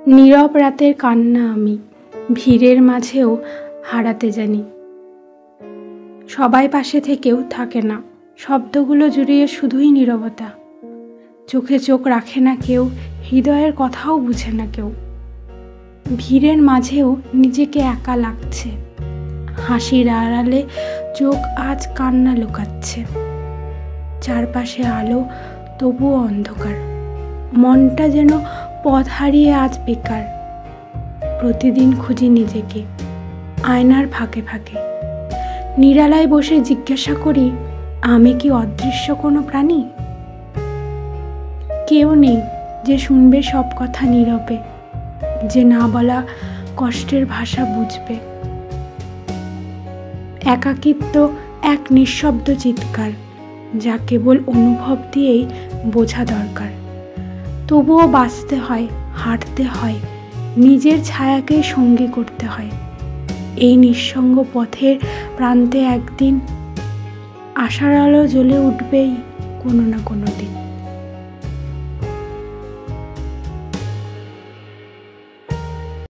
নীরব রাতের কান্না আমি ভিড়ের মাঝেও হারাতে জানি। সবাই পাশে থেকেও থাকে না, শব্দগুলো জুড়িয়ে শুধুই নীরবতা। চোখে চোখ রাখে না কেউ, হৃদয়ের কথাও বুঝে না কেউ। ভিড়ের মাঝেও নিজেকে একা লাগছে, হাসির আড়ালে চোখ আজ কান্না লুকাচ্ছে। চারপাশে আলো, তবুও অন্ধকার। মনটা যেন পথ হারিয়ে আজ বেকার। প্রতিদিন খুঁজি নিজেকে আয়নার ফাঁকে ফাঁকে। নিরালায় বসে জিজ্ঞাসা করি, আমি কি অদৃশ্য কোনো প্রাণী? কেউ নেই যে শুনবে সব কথা নীরবে, যে না বলা কষ্টের ভাষা বুঝবে। একাকিত্ব এক নিঃশব্দ চিৎকার, যা কেবল অনুভব দিয়েই বোঝা দরকার। তবুও বাঁচতে হয়, হাঁটতে হয়, নিজের ছায়াকে সঙ্গী করতে হয়। এই নিঃসঙ্গ পথের প্রান্তে একদিন আশার আলো জ্বলে উঠবেই কোনো না কোনো দিন।